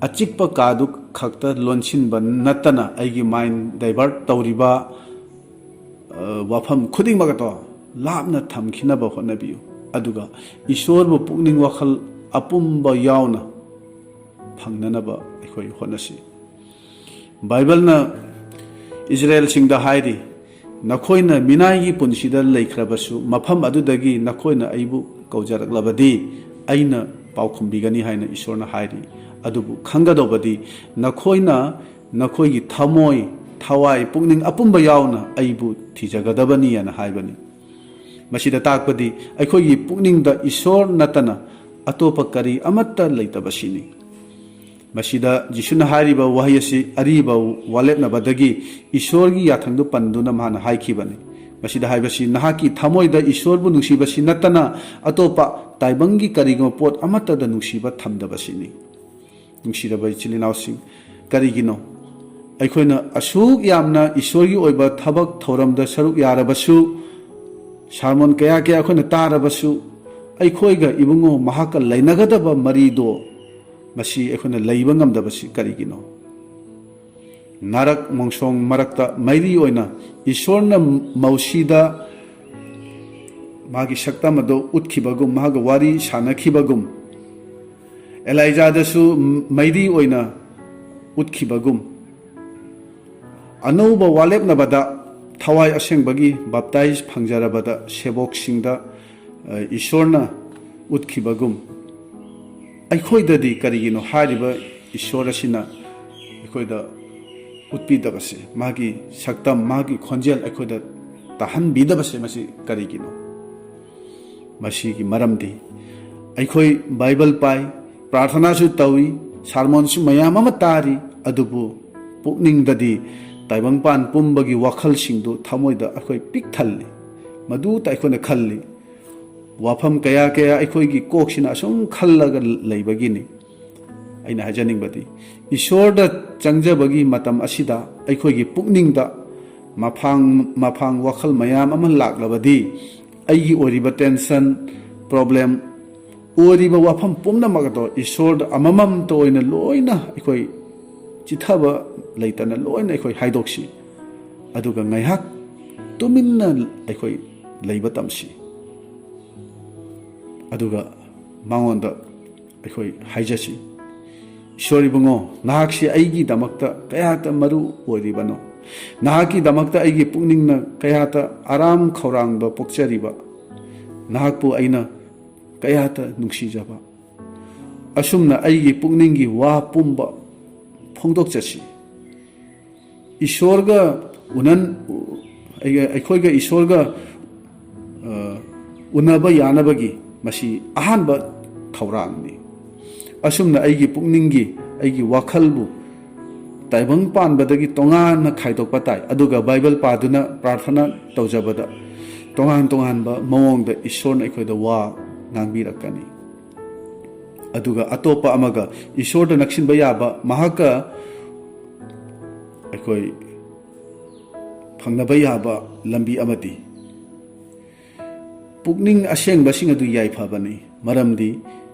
[SPEAKER 1] ꯑꯆꯤꯛꯄ ꯀꯥꯗꯨ ꯈꯛꯇ ꯂꯣꯟꯁꯤꯟꯕ ꯅꯠꯇꯅ ꯑꯩꯒꯤ ꯃꯥꯏꯟ ꯗꯥꯏꯚꯔꯠ ꯇꯧꯔꯤꯕ ꯋꯥꯐꯝ ꯈꯨꯗꯤꯡꯃꯛ ꯑꯗꯣ ꯂꯥꯞꯅ ꯊꯝꯈꯤꯅꯕ ꯍꯣꯠꯅꯕꯤꯌꯨ꯫ ꯑꯗꯨꯒ ꯏꯁꯣꯔꯕꯨ ꯄꯨꯛꯅꯤꯡ ꯋꯥꯈꯜ ꯑꯄꯨꯝꯕ ꯌꯥꯎꯅ ꯐꯪꯅꯅꯕ ꯑꯩꯈꯣꯏ ꯍꯣꯠꯅꯁꯤ꯫ ꯕꯥꯏꯕꯜꯅ ꯏꯖꯔꯦꯜꯁꯤꯡꯗ ꯍꯥꯏꯔꯤ, ꯅꯈꯣꯏꯅ ꯃꯤꯅꯥꯏꯒꯤ ꯄꯨꯟꯁꯤꯗ ꯂꯩꯈ꯭ꯔꯕꯁꯨ ꯃꯐꯝ ꯑꯗꯨꯗꯒꯤ ꯅꯈꯣꯏꯅ ꯑꯩꯕꯨ ꯀꯧꯖꯔꯛꯂꯕꯗꯤ ꯑꯩꯅ ꯄꯥꯎꯈꯨꯝꯕꯤꯒꯅꯤ ꯍꯥꯏꯅ ꯏꯁꯣꯔꯅ ꯍꯥꯏꯔꯤ꯫ ꯑꯗꯨꯕꯨ ꯈꯪꯒꯗꯧꯕꯗꯤ ꯅꯈꯣꯏꯅ ꯅꯈꯣꯏꯒꯤ ꯊꯃꯣꯏ, ꯊꯋꯥꯏ, ꯄꯨꯛꯅꯤꯡ ꯑꯄꯨꯝꯕ ꯌꯥꯎꯅ ꯑꯩꯕꯨ ꯊꯤꯖꯒꯗꯕꯅꯤ ꯍꯥꯏꯅ ꯍꯥꯏꯕꯅꯤ꯫ ꯃꯁꯤꯗ ꯇꯥꯛꯄꯗꯤ ꯑꯩꯈꯣꯏꯒꯤ ꯄꯨꯛꯅꯤꯡꯗ ꯏꯁꯣꯔ ꯅꯠꯇꯅ ꯑꯇꯣꯞꯄ ꯀꯔꯤ ꯑꯃꯠꯇ ꯂꯩꯇꯕꯁꯤꯅꯤ꯫ ꯃꯁꯤꯗ ꯖꯤꯁꯨꯅ ꯍꯥꯏꯔꯤꯕ ꯋꯥꯍꯩ ꯑꯁꯤ ꯑꯔꯤꯕ ꯋꯥꯂꯦꯞꯅꯕꯗꯒꯤ ꯏꯁꯣꯔꯒꯤ ꯌꯥꯊꯪꯗꯨ ꯄꯟꯗꯨꯅ ꯃꯥꯅ ꯍꯥꯏꯈꯤꯕꯅꯤ꯫ ꯃꯁꯤꯗ ꯍꯥꯏꯕꯁꯤ ꯅꯍꯥꯛꯀꯤ ꯊꯃꯣꯏꯗ ꯏꯁꯣꯔꯕꯨ ꯅꯨꯡꯁꯤꯕꯁꯤ ꯅꯠꯇꯅ ꯑꯇꯣꯞꯄ ꯇꯥꯏꯕꯪꯒꯤ ꯀꯔꯤꯒꯨꯝꯕ ꯄꯣꯠ ꯑꯃꯠꯇꯗ ꯅꯨꯡꯁꯤꯕ ꯊꯝꯗꯕꯁꯤꯅꯤ꯫ ꯅꯨꯡꯁꯤꯔꯕ ꯏꯆꯤꯜ ꯏꯅꯥꯎꯁꯤꯡ, ꯀꯔꯤꯒꯤꯅꯣ ꯑꯩꯈꯣꯏꯅ ꯑꯁꯨꯛ ꯌꯥꯝꯅ ꯏꯁꯣꯔꯒꯤ ꯑꯣꯏꯕ ꯊꯕꯛ ꯊꯧꯔꯝꯗ ꯁꯔꯨꯛ ꯌꯥꯔꯕꯁꯨ, ꯁꯥꯔꯃꯣꯟ ꯀꯌꯥ ꯑꯩꯈꯣꯏꯅ ꯇꯥꯔꯕꯁꯨ, ꯑꯩꯈꯣꯏꯒ ꯏꯕꯨꯡꯉꯣ ꯃꯍꯥꯛꯀ ꯂꯩꯅꯒꯗꯕ ꯃꯔꯤꯗꯣ ꯃꯁꯤ ꯑꯩꯈꯣꯏꯅ ꯂꯩꯕ ꯉꯝꯗꯕꯁꯤ ꯀꯔꯤꯒꯤꯅꯣ? ꯅꯥꯔꯛ ꯃꯣꯡꯁꯣꯡ ꯃꯔꯛꯇ ꯃꯩꯔꯤ ꯑꯣꯏꯅ ꯏꯁꯣꯔꯅ ꯃꯧꯁꯤꯗ ꯃꯥꯒꯤ ꯁꯛꯇꯝ ꯑꯗꯨ ꯎꯠꯈꯤꯕꯒꯨꯝ, ꯃꯍꯥꯛꯀ ꯋꯥꯔꯤ ꯁꯥꯟꯅꯈꯤꯕꯒꯨꯝ, ꯑꯦꯂꯥꯏꯖꯥꯗꯁꯨ ꯃꯩꯔꯤ ꯑꯣꯏꯅ ꯎꯠꯈꯤꯕꯒꯨꯝ, ꯑꯅꯧꯕ ꯋꯥꯂꯦꯞꯅꯕꯗ ꯊꯋꯥꯏ ꯑꯁꯦꯡꯕꯒꯤ ꯕꯥꯞꯇꯥꯏꯖ ꯐꯪꯖꯔꯕꯗ ꯁꯦꯕꯣꯛꯁꯤꯡꯗ ꯏꯁꯣꯔꯅ ꯎꯠꯈꯤꯕꯒꯨꯝ, ꯑꯩꯈꯣꯏꯗꯗꯤ ꯀꯔꯤꯒꯤꯅꯣ ꯍꯥꯏꯔꯤꯕ ꯏꯁꯣꯔ ꯑꯁꯤꯅ ꯑꯩꯈꯣꯏꯗ ꯎꯠꯄꯤꯗꯕꯁꯦ, ꯃꯥꯒꯤ ꯁꯛꯇꯝ, ꯃꯥꯒꯤ ꯈꯣꯟꯖꯦꯜ ꯑꯩꯈꯣꯏꯗ ꯇꯥꯍꯟꯕꯤꯗꯕꯁꯦ, ꯃꯁꯤ ꯀꯔꯤꯒꯤꯅꯣ? ꯃꯁꯤꯒꯤ ꯃꯔꯝꯗꯤ ꯑꯩꯈꯣꯏ ꯕꯥꯏꯕꯜ ꯄꯥꯏ ꯄ꯭ꯔꯥꯔꯊꯅꯥꯁꯨ ꯇꯧꯏ ꯁꯥꯔꯃꯣꯟꯁꯨ ꯃꯌꯥꯝ ꯑꯃ ꯇꯥꯔꯤ ꯑꯗꯨꯕꯨ ꯄꯨꯛꯅꯤꯡꯗꯗꯤ ꯇꯥꯏꯕꯪꯄꯥꯟ ꯄꯨꯝꯕꯒꯤ ꯋꯥꯈꯜꯁꯤꯡꯗꯨ ꯊꯃꯣꯏꯗ ꯑꯩꯈꯣꯏ ꯄꯤꯛ ꯊꯜꯂꯤ ꯃꯗꯨꯇ ꯑꯩꯈꯣꯏꯅ ꯈꯜꯂꯤ ꯋꯥꯐꯝ ꯀꯌꯥ ꯀꯌꯥ ꯑꯩꯈꯣꯏꯒꯤ ꯀꯣꯛꯁꯤꯅ ꯑꯁꯨꯝ ꯈꯜꯂꯒ ꯂꯩꯕꯒꯤꯅꯤ ꯑꯩꯅ ꯍꯥꯏꯖꯅꯤꯡꯕꯗꯤ ꯏꯁꯣꯔꯗ ꯆꯪꯖꯕꯒꯤ ꯃꯇꯝ ꯑꯁꯤꯗ ꯑꯩꯈꯣꯏꯒꯤ ꯄꯨꯛꯅꯤꯡꯗ ꯃꯐꯥꯡ ꯋꯥꯈꯜ ꯃꯌꯥꯝ ꯑꯃ ꯂꯥꯛꯂꯕꯗꯤ ꯑꯩꯒꯤ ꯑꯣꯏꯔꯤꯕ ꯇꯦꯟꯁꯟ ꯄ꯭ꯔꯣꯕ꯭ꯂꯦꯝ ꯑꯣꯏꯔꯤꯕ ꯋꯥꯐꯝ ꯄꯨꯝꯅꯃꯛ ꯑꯗꯣ ꯏꯁꯣꯔꯗ ꯑꯃꯃꯝꯇ ꯑꯣꯏꯅ ꯂꯣꯏꯅ ꯑꯩꯈꯣꯏ ꯆꯤꯊꯕ ꯂꯩꯇꯅ ꯂꯣꯏꯅ ꯑꯩꯈꯣꯏ ꯍꯥꯏꯗꯣꯛꯁꯤ ꯑꯗꯨꯒ ꯉꯥꯏꯍꯥꯛ ꯇꯨꯃꯤꯟꯅ ꯑꯩꯈꯣꯏ ꯂꯩꯕ ꯇꯝꯁꯤ ꯑꯗꯨꯒ ꯃꯉꯣꯟꯗ ꯑꯩꯈꯣꯏ ꯍꯥꯏꯖꯁꯤ ꯏꯁꯣꯔ ꯏꯕꯨꯡꯉꯣ ꯅꯍꯥꯛꯁꯤ ꯑꯩꯒꯤꯗꯃꯛꯇ ꯀꯌꯥꯇ ꯃꯔꯨ ꯑꯣꯏꯔꯤꯕꯅꯣ ꯅꯍꯥꯛꯀꯤꯗꯃꯛꯇ ꯑꯩꯒꯤ ꯄꯨꯛꯅꯤꯡꯅ ꯀꯌꯥꯇ ꯑꯔꯥꯝ ꯈꯧꯔꯥꯡꯕ ꯄꯣꯛꯆꯔꯤꯕ ꯅꯍꯥꯛꯄꯨ ꯑꯩꯅ ꯀꯌꯥꯇ ꯅꯨꯡꯁꯤꯖꯕ ꯑꯁꯨꯝꯅ ꯑꯩꯒꯤ ꯄꯨꯛꯅꯤꯡꯒꯤ ꯋꯥ ꯄꯨꯝꯕ ꯐꯣꯡꯗꯣꯛꯆꯁꯤ ꯏꯁꯣꯔꯒ ꯑꯩꯈꯣꯏꯒ ꯏꯁꯣꯔꯒ ꯎꯅꯕ ꯌꯥꯅꯕꯒꯤ ꯃꯁꯤ ꯑꯍꯥꯟꯕ ꯊꯧꯔꯥꯡꯅꯤ ꯑꯁꯨꯝꯅ ꯑꯩꯒꯤ ꯄꯨꯛꯅꯤꯡꯒꯤ ꯑꯩꯒꯤ ꯋꯥꯈꯜꯕꯨ ꯇꯥꯏꯕꯪ ꯄꯥꯟꯕꯗꯒꯤ ꯇꯣꯉꯥꯟꯅ ꯈꯥꯏꯗꯣꯛꯄ ꯇꯥꯏ ꯑꯗꯨꯒ ꯕꯥꯏꯕꯜ ꯄꯥꯗꯨꯅ ꯄ꯭ꯔꯥꯔꯊꯅꯥ ꯇꯧꯖꯕꯗ ꯇꯣꯉꯥꯟ ꯇꯣꯉꯥꯟꯕ ꯃꯑꯣꯡꯗ ꯏꯁꯣꯔꯅ ꯑꯩꯈꯣꯏꯗ ꯋꯥ ꯉꯥꯡꯕꯤꯔꯛꯀꯅꯤ ꯑꯗꯨꯒ ꯑꯇꯣꯞꯄ ꯑꯃꯒ ꯏꯁꯣꯔꯗ ꯅꯛꯁꯤꯟꯕ ꯌꯥꯕ ꯃꯍꯥꯛꯀ ꯑꯩꯈꯣꯏ ꯐꯪꯅꯕ ꯌꯥꯕ ꯂꯝꯕꯤ ꯑꯃꯗꯤ ꯄꯨꯛꯅꯤꯡ ꯑꯁꯦꯡꯕꯁꯤꯡ ꯑꯗꯨ ꯌꯥꯏꯐꯕꯅꯤ ꯃꯔꯝꯗꯤ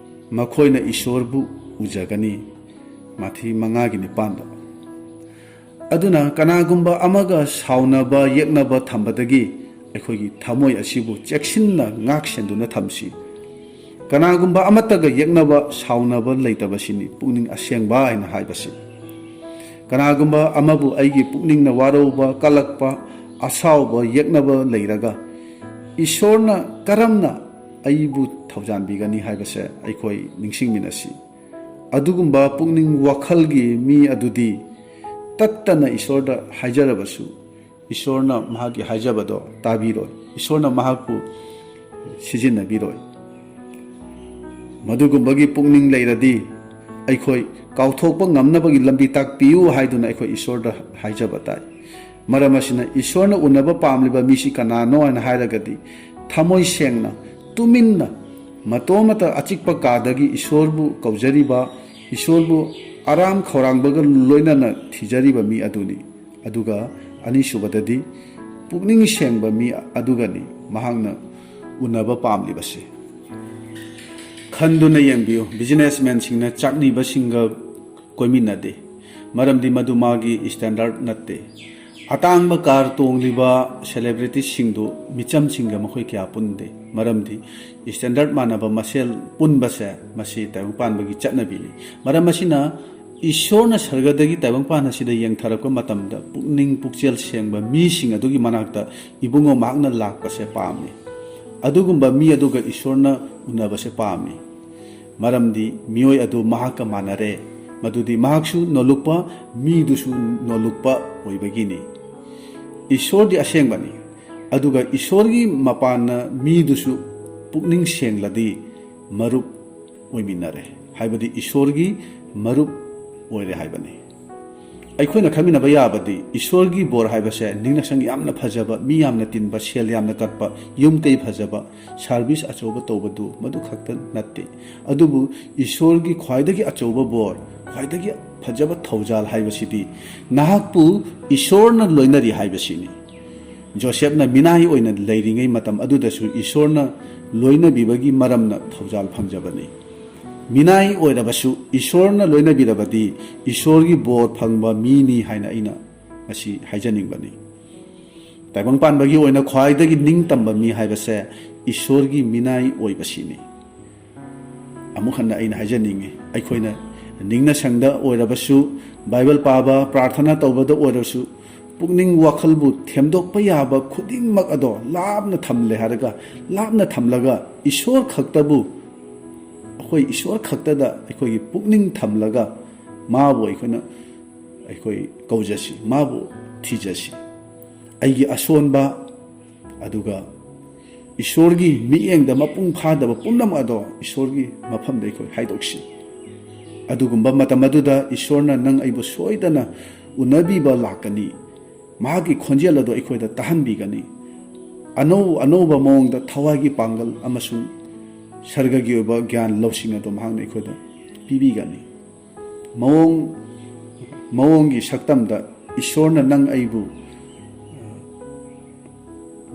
[SPEAKER 1] ꯃꯈꯣꯏꯅ ꯏꯁꯣꯔꯕꯨ ꯎꯖꯒꯅꯤ ꯃꯊꯤ 5:9 ꯑꯗꯨꯅ ꯀꯅꯥꯒꯨꯝꯕ ꯑꯃꯒ ꯁꯥꯎꯅꯕ ꯌꯦꯛꯅꯕ ꯊꯝꯕꯗꯒꯤ ꯑꯩꯈꯣꯏꯒꯤ ꯊꯃꯣꯏ ꯑꯁꯤꯕꯨ ꯆꯦꯛꯁꯤꯟꯅ ꯉꯥꯛ ꯁꯦꯟꯗꯨꯅ ꯊꯝꯁꯤ ꯀꯅꯥꯒꯨꯝꯕ ꯑꯃꯠꯇꯒ ꯌꯦꯛꯅꯕ ꯁꯥꯎꯅꯕ ꯂꯩꯇꯕꯁꯤꯅꯤ ꯄꯨꯛꯅꯤꯡ ꯑꯁꯦꯡꯕ ꯍꯥꯏꯅ ꯍꯥꯏꯕꯁꯤ ꯀꯅꯥꯒꯨꯝꯕ ꯑꯃꯕꯨ ꯑꯩꯒꯤ ꯄꯨꯛꯅꯤꯡꯅ ꯋꯥꯔꯧꯕ ꯀꯜꯂꯛꯄ ꯑꯁꯥꯎꯕ ꯌꯦꯛꯅꯕ ꯂꯩꯔꯒ ꯏꯁꯣꯔꯅ ꯀꯔꯝꯅ ꯑꯩꯕꯨ ꯊꯧꯖꯥꯟꯕꯤꯒꯅꯤ ꯍꯥꯏꯕꯁꯦ ꯑꯩꯈꯣꯏ ꯅꯤꯡꯁꯤꯡꯃꯤꯟꯅꯁꯤ ꯑꯗꯨꯒꯨꯝꯕ ꯄꯨꯛꯅꯤꯡ ꯋꯥꯈꯜꯒꯤ ꯃꯤ ꯑꯗꯨꯗꯤ ꯇꯠꯇꯅ ꯏꯁꯣꯔꯗ ꯍꯥꯏꯖꯔꯕꯁꯨ ꯏꯁꯣꯔꯅ ꯃꯍꯥꯛꯀꯤ ꯍꯥꯏꯖꯕꯗꯣ ꯇꯥꯕꯤꯔꯣꯏ ꯏꯁꯣꯔꯅ ꯃꯍꯥꯛꯄꯨ ꯁꯤꯖꯤꯟꯅꯕꯤꯔꯣꯏ ꯃꯗꯨꯒꯨꯝꯕꯒꯤ ꯄꯨꯛꯅꯤꯡ ꯂꯩꯔꯗꯤ ꯑꯩꯈꯣꯏ ꯀꯥꯎꯊꯣꯛꯄ ꯉꯝꯅꯕꯒꯤ ꯂꯝꯕꯤ ꯇꯥꯛꯄꯤꯌꯨ ꯍꯥꯏꯗꯨꯅ ꯑꯩꯈꯣꯏ ꯏꯁꯣꯔꯗ ꯍꯥꯏꯖꯕ ꯇꯥꯏ ꯃꯔꯝ ꯑꯁꯤꯅ ꯏꯁꯣꯔꯅ ꯎꯅꯕ ꯄꯥꯝꯂꯤꯕ ꯃꯤꯁꯤ ꯀꯅꯥꯅꯣ ꯍꯥꯏꯅ ꯍꯥꯏꯔꯒꯗꯤ ꯊꯃꯣꯏ ꯁꯦꯡꯅ ꯇꯨꯃꯤꯟꯅ ꯃꯇꯣꯝꯇ ꯑꯆꯤꯛꯄ ꯀꯥꯗꯒꯤ ꯏꯁꯣꯔꯕꯨ ꯀꯧꯖꯔꯤꯕ ꯏꯁꯣꯔꯕꯨ ꯑꯔꯥꯝ ꯈꯧꯔꯥꯡꯕꯒ ꯂꯣꯏꯅꯅ ꯊꯤꯖꯔꯤꯕ ꯃꯤ ꯑꯗꯨꯅꯤ ꯑꯗꯨꯒ ꯑꯅꯤꯁꯨꯕꯗꯗꯤ ꯄꯨꯛꯅꯤꯡ ꯁꯦꯡꯕ ꯃꯤ ꯑꯗꯨꯒꯅꯤ ꯃꯍꯥꯛꯅ ꯎꯅꯕ ꯄꯥꯝꯂꯤꯕꯁꯤ ꯈꯟꯗꯨꯅ ꯌꯦꯡꯕꯤꯌꯨ ꯕꯤꯖꯤꯅꯦꯁꯃꯦꯟꯁꯤꯡꯅ ꯆꯥꯛꯅꯤꯕꯁꯤꯡꯒ ꯀꯣꯏꯃꯤꯟꯅꯗꯦ ꯃꯔꯝꯗꯤ ꯃꯗꯨ ꯃꯥꯒꯤ ꯁ꯭ꯇꯦꯟꯗꯔꯠ ꯅꯠꯇꯦ ꯑꯇꯥꯡꯕ ꯀꯥꯔ ꯇꯣꯡꯂꯤꯕ ꯁꯦꯂꯦꯕ꯭ꯔꯤꯇꯤꯁꯤꯡꯗꯨ ꯃꯤꯆꯝꯁꯤꯡꯒ ꯃꯈꯣꯏ ꯀꯌꯥ ꯄꯨꯟꯗꯦ ꯃꯔꯝꯗꯤ ꯁ꯭ꯇꯦꯟꯗꯔꯠ ꯃꯥꯟꯅꯕ ꯃꯁꯦꯜ ꯄꯨꯟꯕꯁꯦ ꯃꯁꯤ ꯇꯥꯏꯕꯪꯄꯥꯟꯕꯒꯤ ꯆꯠꯅꯕꯤꯅꯤ ꯃꯔꯝ ꯑꯁꯤꯅ ꯏꯁꯣꯔꯅ ꯁꯔꯒꯗꯒꯤ ꯇꯥꯏꯕꯪꯄꯥꯟ ꯑꯁꯤꯗ ꯌꯦꯡꯊꯔꯛꯄ ꯃꯇꯝꯗ ꯄꯨꯛꯅꯤꯡ ꯄꯨꯛꯆꯦꯜ ꯁꯦꯡꯕ ꯃꯤꯁꯤꯡ ꯑꯗꯨꯒꯤ ꯃꯅꯥꯛꯇ ꯏꯕꯨꯡꯉꯣ ꯃꯍꯥꯛꯅ ꯂꯥꯛꯄꯁꯦ ꯄꯥꯝꯃꯤ ꯑꯗꯨꯒꯨꯝꯕ ꯃꯤ ꯑꯗꯨꯒ ꯏꯁꯣꯔꯅ ꯎꯅꯕꯁꯦ ꯄꯥꯝꯃꯤ ꯃꯔꯝꯗꯤ ꯃꯤꯑꯣꯏ ꯑꯗꯨ ꯃꯍꯥꯛꯀ ꯃꯥꯟꯅꯔꯦ ꯃꯗꯨꯗꯤ ꯃꯍꯥꯛꯁꯨ ꯅꯣꯜꯂꯨꯛꯄ ꯃꯤꯗꯨꯁꯨ ꯅꯣꯜꯂꯨꯛꯄ ꯑꯣꯏꯕꯒꯤꯅꯤ ꯏꯁꯣꯔꯗꯤ ꯑꯁꯦꯡꯕꯅꯤ ꯑꯗꯨꯒ ꯏꯁꯣꯔꯒꯤ ꯃꯄꯥꯟꯅ ꯃꯤꯗꯨꯁꯨ ꯄꯨꯛꯅꯤꯡ ꯁꯦꯡꯂꯗꯤ ꯃꯔꯨꯞ ꯑꯣꯏꯃꯤꯟꯅꯔꯦ ꯍꯥꯏꯕꯗꯤ ꯏꯁꯣꯔꯒꯤ ꯃꯔꯨꯞ ꯑꯣꯏꯔꯦ ꯍꯥꯏꯕꯅꯤ ꯑꯩꯈꯣꯏꯅ ꯈꯪꯃꯤꯟꯅꯕ ꯌꯥꯕꯗꯤ ꯏꯁꯣꯔꯒꯤ ꯕꯣꯔ ꯍꯥꯏꯕꯁꯦ ꯅꯤꯡꯅꯁꯪ ꯌꯥꯝꯅ ꯐꯖꯕ ꯃꯤ ꯌꯥꯝꯅ ꯇꯤꯟꯕ ꯁꯦꯜ ꯌꯥꯝꯅ ꯀꯠꯄ ꯌꯨꯝ ꯀꯩ ꯐꯖꯕ ꯁꯥꯔꯚꯤꯁ ꯑꯆꯧꯕ ꯇꯧꯕꯗꯨ ꯃꯗꯨ ꯈꯛꯇ ꯅꯠꯇꯦ ꯑꯗꯨꯕꯨ ꯏꯁꯣꯔꯒꯤ ꯈ꯭ꯋꯥꯏꯗꯒꯤ ꯑꯆꯧꯕ ꯕꯣꯔ ꯈ꯭ꯋꯥꯏꯗꯒꯤ ꯐꯖꯕ ꯊꯧꯖꯥꯜ ꯍꯥꯏꯕꯁꯤꯗꯤ ꯅꯍꯥꯛꯄꯨ ꯏꯁꯣꯔꯅ ꯂꯣꯏꯅꯔꯤ ꯍꯥꯏꯕꯁꯤꯅꯤ ꯖꯣꯁꯦꯞꯅ ꯃꯤꯅꯥꯏ ꯑꯣꯏꯅ ꯂꯩꯔꯤꯉꯩ ꯃꯇꯝ ꯑꯗꯨꯗꯁꯨ ꯏꯁꯣꯔꯅ ꯂꯣꯏꯅꯕꯤꯕꯒꯤ ꯃꯔꯝꯅ ꯊꯧꯖꯥꯜ ꯐꯪꯖꯕꯅꯤ ꯃꯤꯅꯥꯏ ꯑꯣꯏꯔꯕꯁꯨ ꯏꯁꯣꯔꯅ ꯂꯣꯏꯅꯕꯤꯔꯕꯗꯤ ꯏꯁꯣꯔꯒꯤ ꯕꯣꯔ ꯐꯪꯕ ꯃꯤꯅꯤ ꯍꯥꯏꯅ ꯑꯩꯅ ꯉꯁꯤ ꯍꯥꯏꯖꯅꯤꯡꯕꯅꯤ ꯇꯥꯏꯕꯪꯄꯥꯟꯕꯒꯤ ꯑꯣꯏꯅ ꯈ꯭ꯋꯥꯏꯗꯒꯤ ꯅꯤꯡꯇꯝꯕ ꯃꯤ ꯍꯥꯏꯕꯁꯦ ꯏꯁꯣꯔꯒꯤ ꯃꯤꯅꯥꯏ ꯑꯣꯏꯕꯁꯤꯅꯤ ꯑꯃꯨꯛ ꯍꯟꯅ ꯑꯩꯅ ꯍꯥꯏꯖꯅꯤꯡꯉꯤ ꯑꯩꯈꯣꯏꯅ ꯅꯤꯡꯅꯁꯪꯗ ꯑꯣꯏꯔꯕꯁꯨ ꯕꯥꯏꯕꯜ ꯄꯥꯕ ꯄ꯭ꯔꯥꯔꯊꯅꯥ ꯇꯧꯕꯗ ꯑꯣꯏꯔꯕꯁꯨ ꯄꯨꯛꯅꯤꯡ ꯋꯥꯈꯜꯕꯨ ꯊꯦꯝꯗꯣꯛꯄ ꯌꯥꯕ ꯈꯨꯗꯤꯡꯃꯛ ꯑꯗꯣ ꯂꯥꯞꯅ ꯊꯝꯂꯦ ꯍꯥꯏꯔꯒ ꯂꯥꯞꯅ ꯊꯝꯂꯒ ꯏꯁꯣꯔ ꯈꯛꯇꯕꯨ ꯑꯩꯈꯣꯏ ꯏꯁꯣꯔ ꯈꯛꯇꯗ ꯑꯩꯈꯣꯏꯒꯤ ꯄꯨꯛꯅꯤꯡ ꯊꯝꯂꯒ ꯃꯥꯕꯨ ꯑꯩꯈꯣꯏ ꯀꯧꯖꯁꯤ ꯃꯥꯕꯨ ꯊꯤꯖꯁꯤ ꯑꯩꯒꯤ ꯑꯁꯣꯟꯕ ꯑꯗꯨꯒ ꯏꯁꯣꯔꯒꯤ ꯃꯤꯠꯌꯦꯡꯗ ꯃꯄꯨꯡ ꯐꯥꯗꯕ ꯄꯨꯝꯅꯃꯛ ꯑꯗꯣ ꯏꯁꯣꯔꯒꯤ ꯃꯐꯝꯗ ꯑꯩꯈꯣꯏ ꯍꯥꯏꯗꯣꯛꯁꯤ ꯑꯗꯨꯒꯨꯝꯕ ꯃꯇꯝ ꯑꯗꯨꯗ ꯏꯁꯣꯔꯅ ꯅꯪ ꯑꯩꯕꯨ ꯁꯣꯏꯗꯅ ꯎꯅꯕꯤꯕ ꯂꯥꯛꯀꯅꯤ ꯃꯍꯥꯛꯀꯤ ꯈꯣꯟꯖꯦꯜ ꯑꯗꯣ ꯑꯩꯈꯣꯏꯗ ꯇꯥꯍꯟꯕꯤꯒꯅꯤ ꯑꯅꯧꯕ ꯃꯑꯣꯡꯗ ꯊꯋꯥꯏꯒꯤ ꯄꯥꯡꯒꯜ ꯑꯃꯁꯨꯡ ꯁꯔꯒꯒꯤ ꯑꯣꯏꯕ ꯒ꯭ꯌꯥꯟ ꯂꯧꯁꯤꯡ ꯑꯗꯣ ꯃꯍꯥꯛꯅ ꯑꯩꯈꯣꯏꯗ ꯄꯤꯕꯤꯒꯅꯤ ꯃꯑꯣꯡꯒꯤ ꯁꯛꯇꯝꯗ ꯏꯁꯣꯔꯅ ꯅꯪ ꯑꯩꯕꯨ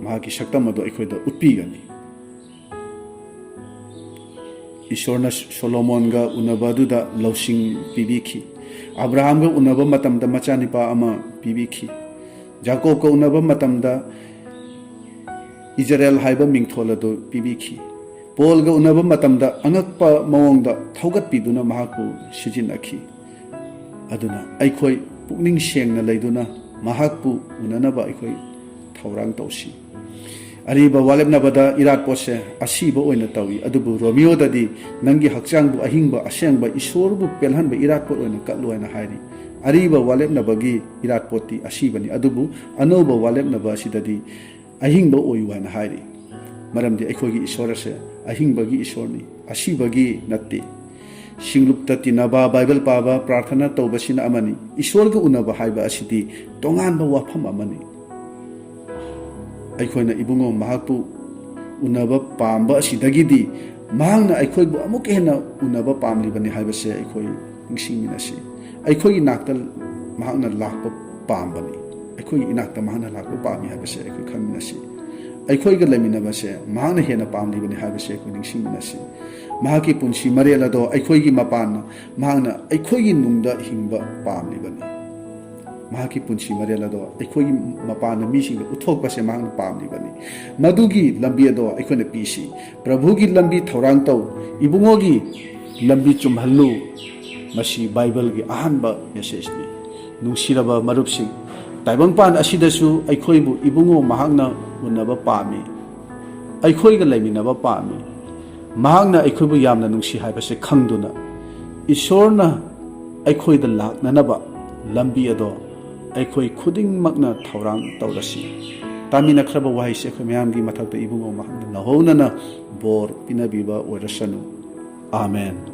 [SPEAKER 1] ꯃꯍꯥꯛꯀꯤ ꯁꯛꯇꯝ ꯑꯗꯣ ꯑꯩꯈꯣꯏꯗ ꯎꯠꯄꯤꯒꯅꯤ ꯏꯁꯣꯔꯅ ꯁꯣꯂꯣꯃꯣꯟꯒ ꯎꯅꯕ ꯑꯗꯨꯗ ꯂꯧꯁꯤꯡ ꯄꯤꯕꯤꯈꯤ ꯑꯕ꯭ꯔꯥꯍꯥꯝꯒ ꯎꯅꯕ ꯃꯇꯝꯗ ꯃꯆꯥꯅꯤꯄꯥ ꯑꯃ ꯄꯤꯕꯤꯈꯤ ꯖꯥꯀꯣꯕꯀ ꯎꯅꯕ ꯃꯇꯝꯗ इजराइल हाइबा मिंगथोल अदु पिबिखि पोलगा उनबा मतमदा अंगक्पा मवंगदा थौगतपिदुना महाकु सिजिनखि अदुना अइखोय पुकनिंग सेंगना लैदुना महाकु उननबा अइखोय थौरांग तौसि अरिबा वालेबनबदा इरात पोसे असिबा ओइना तौइ अदुबु रोमियोददि नंगी हक्चांगबु अहिंगबा असेंगबा ईश्वरबु पेलहनबा इरात पोट ओइना कत्लु हाइना हाइरि अरिबा वालेबनबगी इरात पोटी असिबनि अदुबु अनोबा वालेबनबा असिददि अहिंग ओयुवाना हाइरि मरमदि अखोगी ईश्वर से अहिंबगी ईश्वरनी असिबगी नत्ते सिंगलुप्ता तिनबा बाइबल पाबा प्रार्थना तौबसिना अमनी ईश्वरगा उनबा हाइबा असिदि तोंगानबा वाफम अमनी अखोइना इबुंगो महाकु उनबा पामबा असिदगिदि महांगना अखोइबु अमुक हेना उनबा पामलिबनि हाइबसे अखोइ निंसिंमिनासि अखोइगी नाक्तल महांगना लाक्पा पामबनि अखोइगी इनाक्ता महांगना लाक्पा पामि हाइबसे अखोइ खंमिनासि अखोइगा लैमिनबसे महांगना हेना पामलिबनि हाइबसे अखोइ निंसिंमिनासि महाकी पुंसी मरेल अदो अखोइगी मपान महांगना अखोइगी नुंगदा हिंगबा पामलिबनि महाकी पुंसी मरेल अदो अखोइगी मपान मीसिंगदा उथोकपसे महांगना पामलिबनि मदुगी लंबी अदो अखोइना पीसी प्रभुगी लंबी थौरांग तौ इबुंगोगी लंबी चुमहल्लु मसी बाइबलगी अहानबा मेसेजनी नुंसिरबा मरुपसिंग ताइबंगपान असिदसु अखोइबु इबुंगो महांगना उन्नबा पामी अखोइगा लैमिनबा पामी महांगना अखोइबु यामना नुंसि हाइबसे खंगदुना ईश्वरना अखोइदा लाक्ननबा लंबी अदो अखोइ खुदिंगमकना थौरांग तौरसि तामिनख्रबा वाहिसे अखोइ मयामगी मथक्ता इबुंगो महांगना लहौनना बोर पिनबिबा ओइरसनु आमेन।